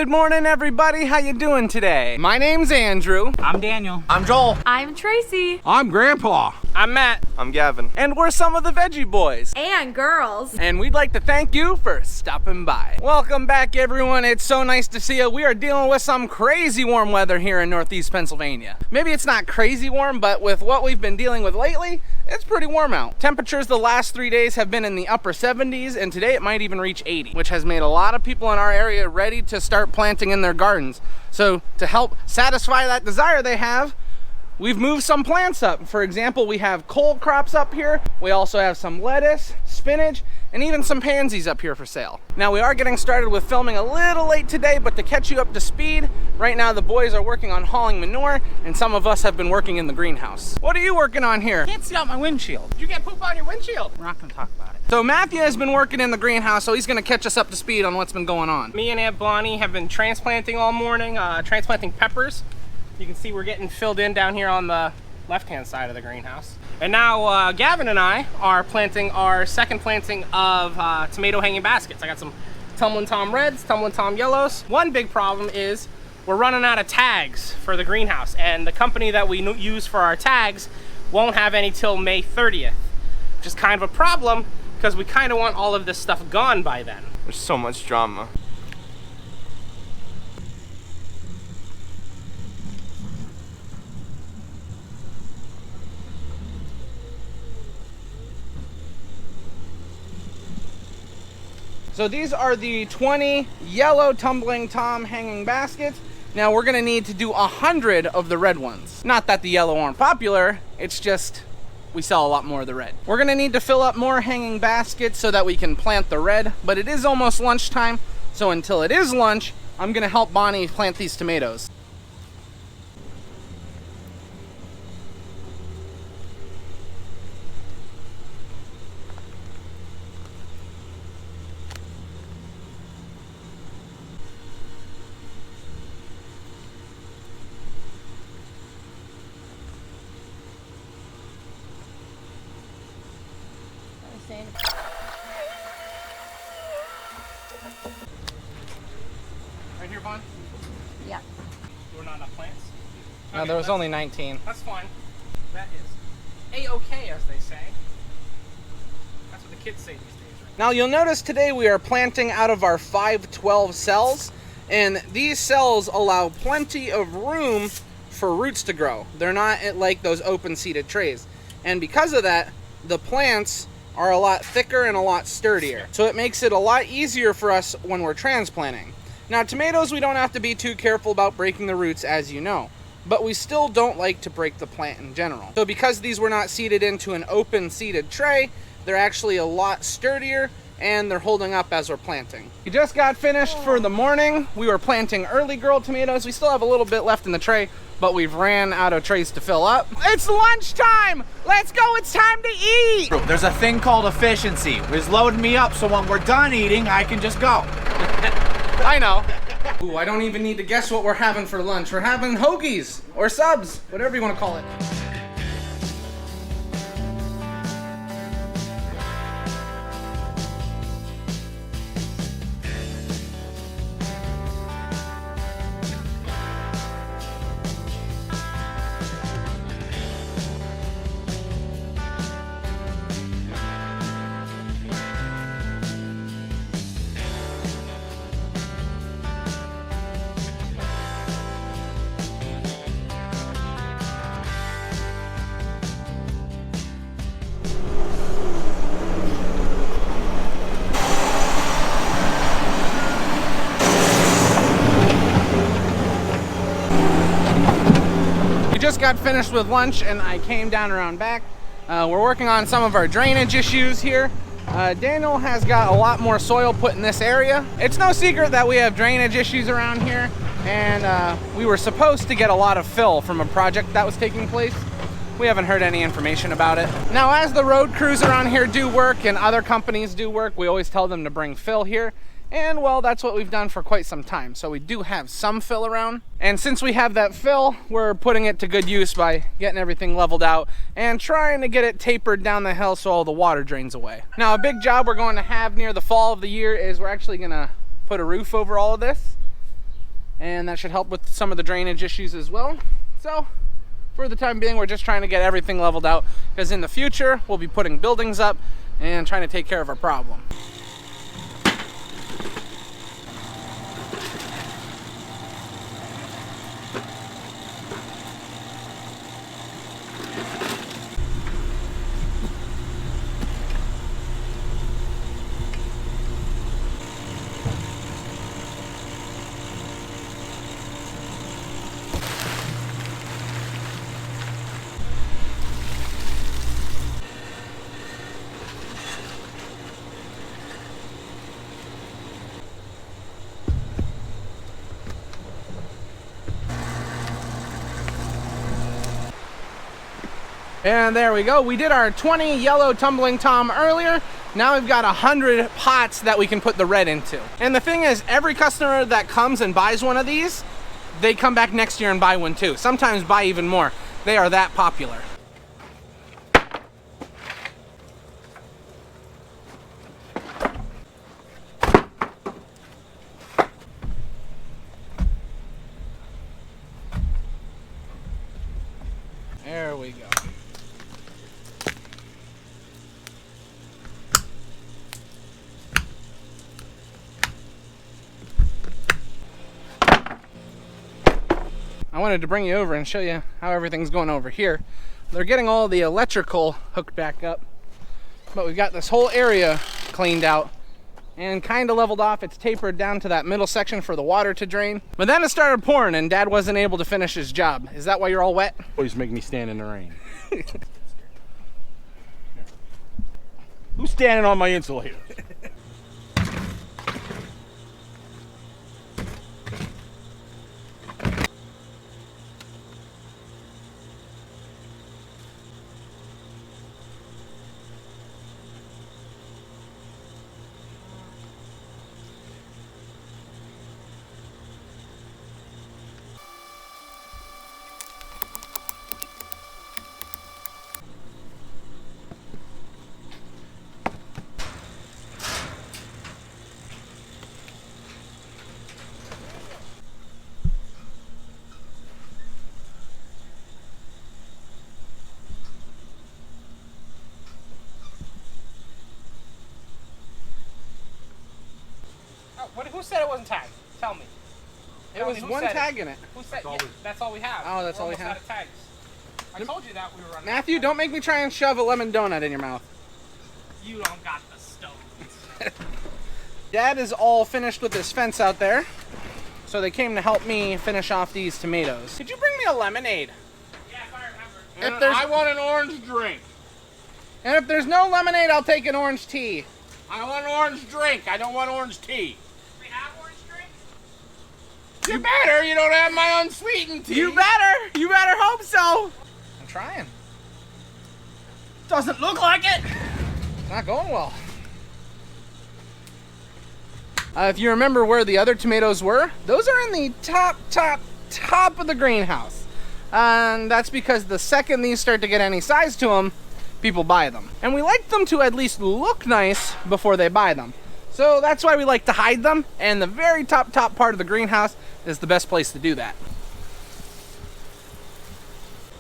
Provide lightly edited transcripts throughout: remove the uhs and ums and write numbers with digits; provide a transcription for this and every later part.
Good morning, everybody. How you doing today? My name's Andrew. I'm Daniel. I'm Joel. I'm Tracy. I'm Grandpa. I'm Matt. I'm Gavin. And we're some of the Veggie boys. And girls. And we'd like to thank you for stopping by. Welcome back, everyone. It's so nice to see you. We are dealing with some crazy warm weather here in Northeast Pennsylvania. Maybe it's not crazy warm, but with what we've been dealing with lately, it's pretty warm out. Temperatures the last 3 days have been in the upper 70s, and today it might even reach 80, which has made a lot of people in our area ready to start planting in their gardens. So to help satisfy that desire they have, we've moved some plants up. For example, we have cole crops up here. We also have some lettuce, spinach, and even some pansies up here for sale. Now we are getting started with filming a little late today, but to catch you up to speed, right now the boys are working on hauling manure, and some of us have been working in the greenhouse. What are you working on here? Can't see out my windshield. Did you get poop on your windshield? We're not gonna talk about it. So Matthew has been working in the greenhouse, so he's gonna catch us up to speed on what's been going on. Me and Aunt Bonnie have been transplanting all morning, transplanting peppers. You can see we're getting filled in down here on the left-hand side of the greenhouse. And now Gavin and I are planting our second planting of tomato hanging baskets. I got some Tumblin' Tom Reds, Tumblin' Tom Yellows. One big problem is we're running out of tags for the greenhouse, and the company that we use for our tags won't have any till May 30th, which is kind of a problem because we kind of want all of this stuff gone by then. There's so much drama. So these are the 20 yellow Tumbling Tom hanging baskets. Now we're gonna need to do 100 of the red ones. Not that the yellow aren't popular, it's just we sell a lot more of the red. We're gonna need to fill up more hanging baskets so that we can plant the red, but it is almost lunchtime, so until it is lunch, I'm gonna help Bonnie plant these tomatoes. Right here, Bon? Yeah. There were not enough plants? No, Okay, there was well, only 19. That's fine. That is A-okay, as they say. That's what the kids say these days, right? Now you'll notice today we are planting out of our 512 cells, and these cells allow plenty of room for roots to grow. They're not like those open seeded trays. And because of that, the plants are a lot thicker and a lot sturdier. So it makes it a lot easier for us when we're transplanting. Now tomatoes, we don't have to be too careful about breaking the roots, as you know, but we still don't like to break the plant in general. So because these were not seeded into an open seeded tray, they're actually a lot sturdier and they're holding up as we're planting. We just got finished for the morning. We were planting early girl tomatoes. We still have a little bit left in the tray, but we've ran out of trays to fill up. It's lunchtime! Let's go, it's time to eat! There's a thing called efficiency. It's loading me up so when we're done eating, I can just go. I know. Ooh, I don't even need to guess what we're having for lunch. We're having hoagies or subs, whatever you want to call it. Just got finished with lunch and I came down around back. We're working on some of our drainage issues here. Daniel has got a lot more soil put in this area. It's no secret that we have drainage issues around here, and we were supposed to get a lot of fill from a project that was taking place. We haven't heard any information about it. Now, as the road crews around here do work and other companies do work, we always tell them to bring fill here. And well, that's what we've done for quite some time. So we do have some fill around. And since we have that fill, we're putting it to good use by getting everything leveled out and trying to get it tapered down the hill so all the water drains away. Now, a big job we're going to have near the fall of the year is we're actually gonna put a roof over all of this. and that should help with some of the drainage issues as well. So for the time being, we're just trying to get everything leveled out, because in the future we'll be putting buildings up and trying to take care of our problem. And there we go. We did our 20 yellow tumbling tom earlier. Now we've got 100 pots that we can put the red into. And the thing is, every customer that comes and buys one of these, they come back next year and buy one too. Sometimes buy even more. They are that popular. There we go. I wanted to bring you over and show you how everything's going over here. They're getting all the electrical hooked back up, but we've got this whole area cleaned out and kind of leveled off. It's tapered down to that middle section for the water to drain. But then it started pouring and Dad wasn't able to finish his job. Is that why you're all wet? Always make me stand in the rain. Who's standing on my insulators? Who said it wasn't tagged? Tell me. It was one tag in it. Who said that's all we have? Oh, that's all we We're almost have. out of tags. I told you that we were running. Matthew, don't make me try and shove a lemon donut in your mouth. You don't got the stove. Dad is all finished with this fence out there, so they came to help me finish off these tomatoes. Could you bring me a lemonade? Yeah, if I remember. If I want an orange drink. And if there's no lemonade, I'll take an orange tea. I want an orange drink. I don't want orange tea. We have orange drinks? You better. You don't have my unsweetened tea. You better hope so. I'm trying. Doesn't look like it. It's not going well. If you remember where the other tomatoes were, those are in the top of the greenhouse. And that's because the second these start to get any size to them, people buy them. And we like them to at least look nice before they buy them. So that's why we like to hide them, and the very top part of the greenhouse is the best place to do that.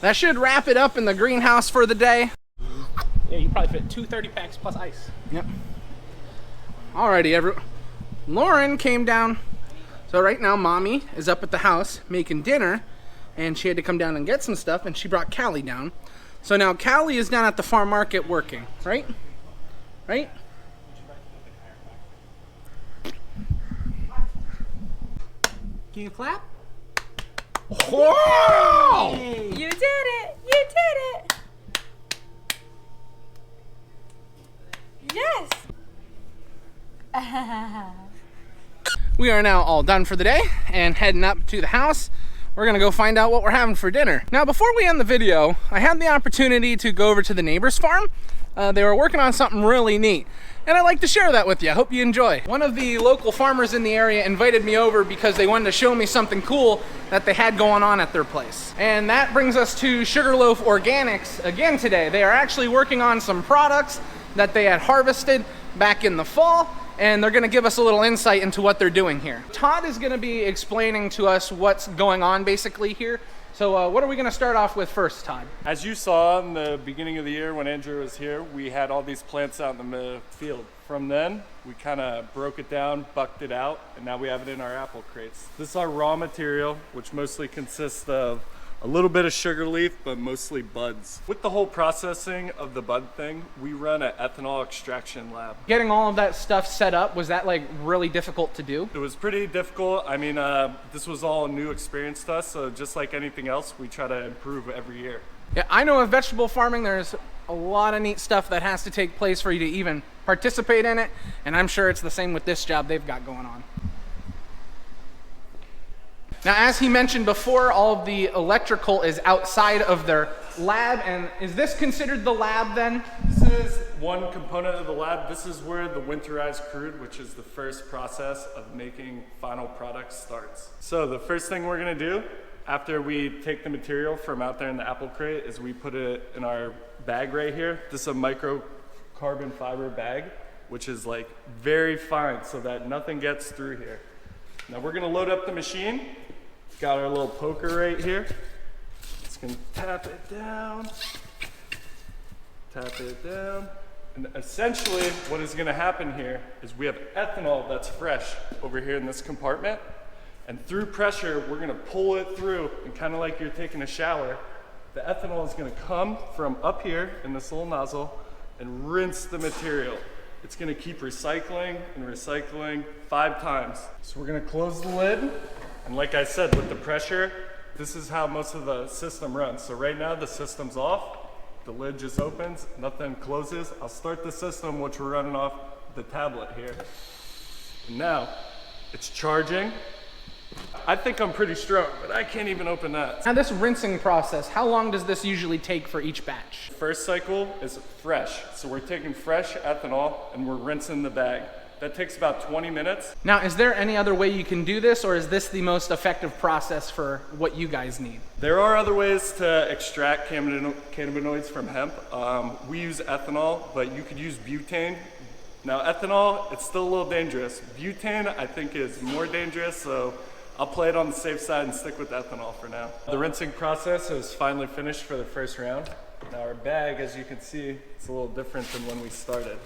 That should wrap it up in the greenhouse for the day. Yeah, you probably fit 2 30 packs plus ice. Yep. Alrighty, everyone. Lauren came down. So right now, Mommy is up at the house making dinner, and she had to come down and get some stuff, and she brought Callie down. So now Callie is down at the farm market working, right? Right? Can you clap? Wow! You did it! You did it! Yes! We are now all done for the day and heading up to the house. We're gonna go find out what we're having for dinner. Now, before we end the video, I had the opportunity to go over to the neighbor's farm. They were working on something really neat, and I'd like to share that with you. I hope you enjoy. One of the local farmers in the area invited me over because they wanted to show me something cool that they had going on at their place. And that brings us to Sugarloaf Organics again today. They are actually working on some products that they had harvested back in the fall, and they're gonna give us a little insight into what they're doing here. Todd is gonna be explaining to us what's going on basically here. So what are we gonna start off with first, Todd? As you saw in the beginning of the year when Andrew was here, we had all these plants out in the field. From then, we kind of broke it down, bucked it out, and now we have it in our apple crates. This is our raw material, which mostly consists of a little bit of sugar leaf, but mostly buds. With the whole processing of the bud thing, we run an ethanol extraction lab. Getting all of that stuff set up, was that like really difficult to do? It was pretty difficult. I mean, this was all a new experience to us, so just like anything else, we try to improve every year. Yeah, I know with vegetable farming, there's a lot of neat stuff that has to take place for you to even participate in it, and I'm sure it's the same with this job they've got going on. Now, as he mentioned before, all of the electrical is outside of their lab, and is this considered the lab then? This is one component of the lab. This is where the winterized crude, which is the first process of making final products, starts. So the first thing we're gonna do after we take the material from out there in the apple crate is we put it in our bag right here. This is a microcarbon fiber bag, which is like very fine so that nothing gets through here. Now we're gonna load up the machine. Got our little poker right here. Just gonna tap it down, and essentially what is gonna happen here is we have ethanol that's fresh over here in this compartment, and through pressure, we're gonna pull it through, and kind of like you're taking a shower, the ethanol is gonna come from up here in this little nozzle and rinse the material. It's gonna keep recycling and recycling 5 times. So we're gonna close the lid, and like I said, with the pressure, this is how most of the system runs. So right now the system's off, the lid just opens, nothing closes. I'll start the system, which we're running off the tablet here. And now it's charging. I think I'm pretty strong, but I can't even open that. Now this rinsing process, how long does this usually take for each batch? First cycle is fresh. So we're taking fresh ethanol and we're rinsing the bag. That takes about 20 minutes. Now, is there any other way you can do this, or is this the most effective process for what you guys need? There are other ways to extract cannabinoids from hemp. We use ethanol, but you could use butane. Now ethanol, it's still a little dangerous. Butane, I think, is more dangerous, so I'll play it on the safe side and stick with ethanol for now. The rinsing process is finally finished for the first round. Now our bag, as you can see, it's a little different than when we started.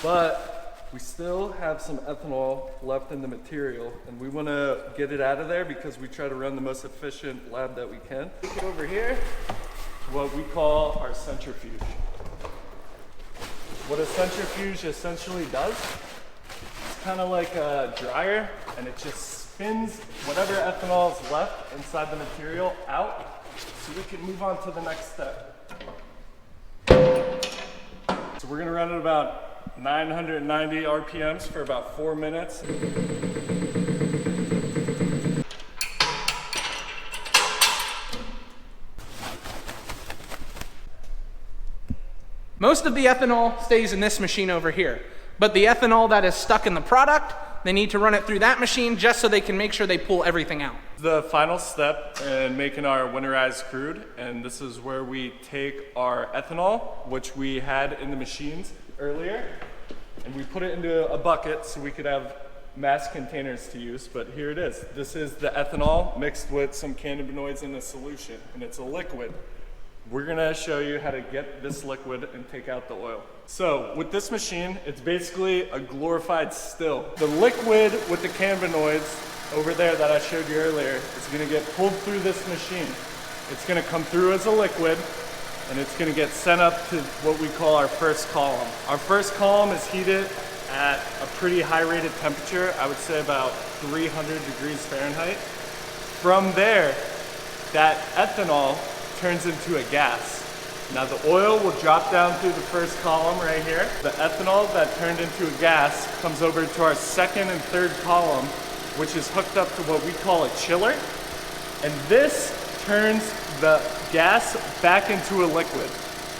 But we still have some ethanol left in the material, and we want to get it out of there because we try to run the most efficient lab that we can. Take it over here to what we call our centrifuge. What a centrifuge essentially does, it's kind of like a dryer, and it just spins whatever ethanol is left inside the material out so we can move on to the next step. So we're going to run at about 990 RPMs for about 4 minutes. Most of the ethanol stays in this machine over here, but the ethanol that is stuck in the product, they need to run it through that machine just so they can make sure they pull everything out. The final step in making our winterized crude, and this is where we take our ethanol, which we had in the machines earlier, and we put it into a bucket so we could have mass containers to use, but here it is. This is the ethanol mixed with some cannabinoids in a solution, and it's a liquid. We're gonna show you how to get this liquid and take out the oil. So with this machine, it's basically a glorified still. The liquid with the cannabinoids over there that I showed you earlier is gonna get pulled through this machine. It's gonna come through as a liquid, and it's gonna get sent up to what we call our first column. Our first column is heated at a pretty high rated temperature, I would say about 300 degrees Fahrenheit. From there, that ethanol turns into a gas. Now the oil will drop down through the first column right here. The ethanol that turned into a gas comes over to our second and third column, which is hooked up to what we call a chiller. And this turns the gas back into a liquid,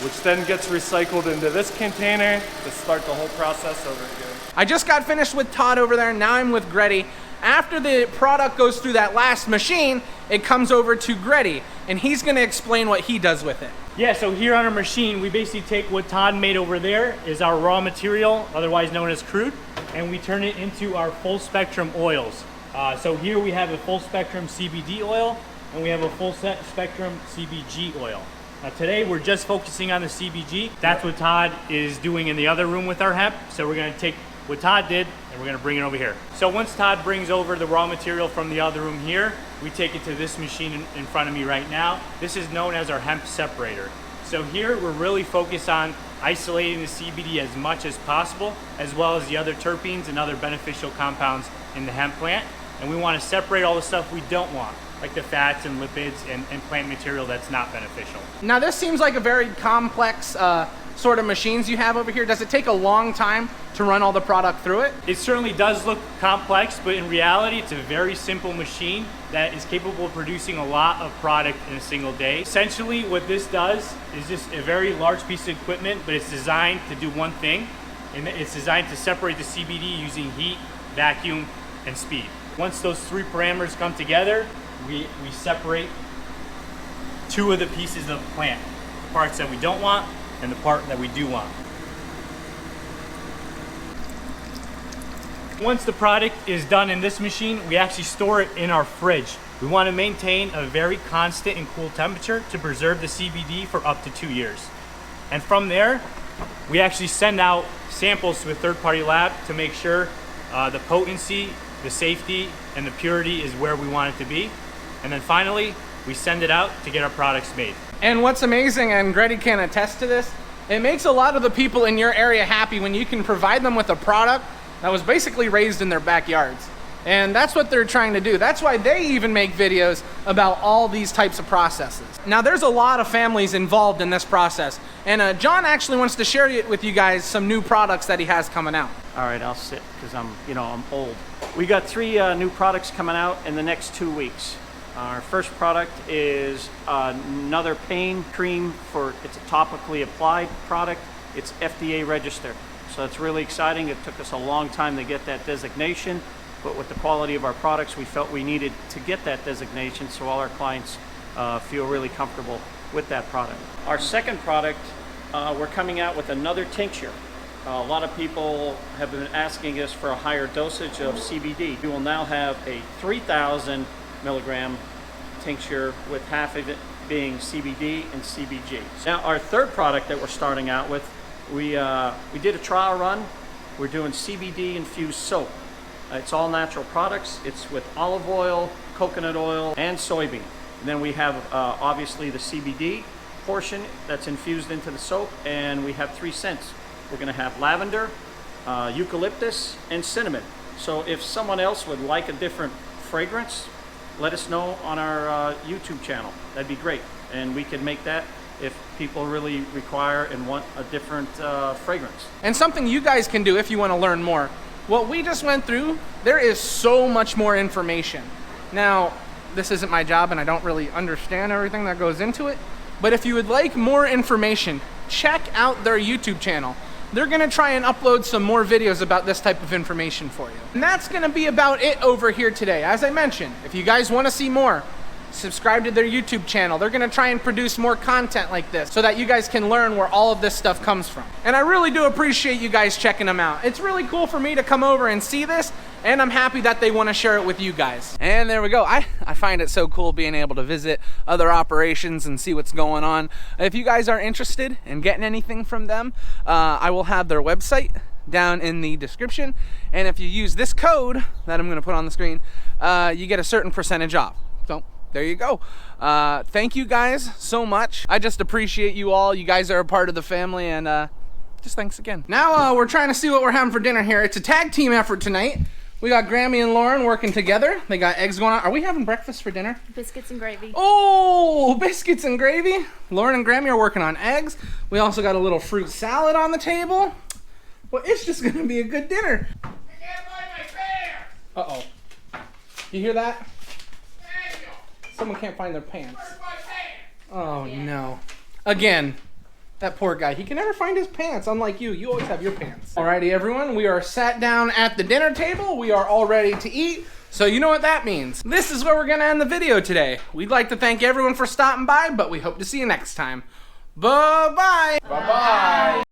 which then gets recycled into this container to start the whole process over again. I just got finished with Todd over there, now I'm with Gretty. After the product goes through that last machine, it comes over to Gretty, and he's gonna explain what he does with it. Yeah, so here on our machine, we basically take what Todd made over there, is our raw material, otherwise known as crude. and we turn it into our full spectrum oils. So here we have a full spectrum CBD oil, and we have a full spectrum CBG oil. Now today we're just focusing on the CBG. That's what Todd is doing in the other room with our hemp. So we're gonna take what Todd did and we're gonna bring it over here. So once Todd brings over the raw material from the other room here, we take it to this machine in front of me right now. This is known as our hemp separator. So here we're really focused on isolating the CBD as much as possible, as well as the other terpenes and other beneficial compounds in the hemp plant. And we wanna separate all the stuff we don't want, like the fats and lipids and plant material that's not beneficial. Now this seems like a very complex sort of machines you have over here. Does it take a long time to run all the product through it? It certainly does look complex, but in reality it's a very simple machine that is capable of producing a lot of product in a single day. Essentially what this does is just a very large piece of equipment, but it's designed to do one thing, and it's designed to separate the CBD using heat, vacuum, and speed. Once those three parameters come together, we separate two of the pieces of the plant, the parts that we don't want and the part that we do want. Once the product is done in this machine, we actually store it in our fridge. We want to maintain a very constant and cool temperature to preserve the CBD for up to 2 years. And from there, we actually send out samples to a third-party lab to make sure the potency, the safety, and the purity is where we want it to be. And then finally, we send it out to get our products made. And what's amazing, and Grady can attest to this, it makes a lot of the people in your area happy when you can provide them with a product that was basically raised in their backyards. And that's what they're trying to do. That's why they even make videos about all these types of processes. Now there's a lot of families involved in this process. And John actually wants to share with you guys some new products that he has coming out. All right, I'll sit because I'm old. We got 3 new products coming out in the next 2 weeks. Our first product is another pain cream it's a topically applied product. It's FDA registered. So it's really exciting. It took us a long time to get that designation, but with the quality of our products, we felt we needed to get that designation so all our clients feel really comfortable with that product. Our second product, we're coming out with another tincture. A lot of people have been asking us for a higher dosage of CBD. We will now have a 3,000 milligram tincture with half of it being CBD and CBG. Now our third product that we're starting out with, we did a trial run. We're doing CBD infused soap. It's all natural products. It's with olive oil, coconut oil, and soybean. And then we have obviously the CBD portion that's infused into the soap, and we have 3 scents. We're gonna have lavender, eucalyptus, and cinnamon. So if someone else would like a different fragrance, let us know on our YouTube channel. That'd be great. And we can make that if people really require and want a different fragrance. And something you guys can do if you want to learn more. What we just went through, there is so much more information. Now, this isn't my job and I don't really understand everything that goes into it, but if you would like more information, check out their YouTube channel. They're gonna try and upload some more videos about this type of information for you. And that's gonna be about it over here today. As I mentioned, if you guys wanna see more, subscribe to their YouTube channel. They're gonna try and produce more content like this so that you guys can learn where all of this stuff comes from. And I really do appreciate you guys checking them out. It's really cool for me to come over and see this, and I'm happy that they wanna share it with you guys. And there we go. I find it so cool being able to visit other operations and see what's going on. If you guys are interested in getting anything from them, I will have their website down in the description. And if you use this code that I'm gonna put on the screen, you get a certain percentage off. So there you go. Thank you guys so much. I just appreciate you all. You guys are a part of the family, and just thanks again. Now we're trying to see what we're having for dinner here. It's a tag team effort tonight. We got Grammy and Lauren working together. They got eggs going on. Are we having breakfast for dinner? Biscuits and gravy. Oh, biscuits and gravy. Lauren and Grammy are working on eggs. We also got a little fruit salad on the table. Well, it's just gonna be a good dinner. I can't find my pants! Uh-oh. You hear that? Daniel, Someone can't find their pants. where's my pants? Oh, no. Again, that poor guy. He can never find his pants, unlike you. You always have your pants. Alrighty, everyone. We are sat down at the dinner table. We are all ready to eat. So you know what that means. This is where we're going to end the video today. We'd like to thank everyone for stopping by, but we hope to see you next time. Bye-bye. Bye-bye.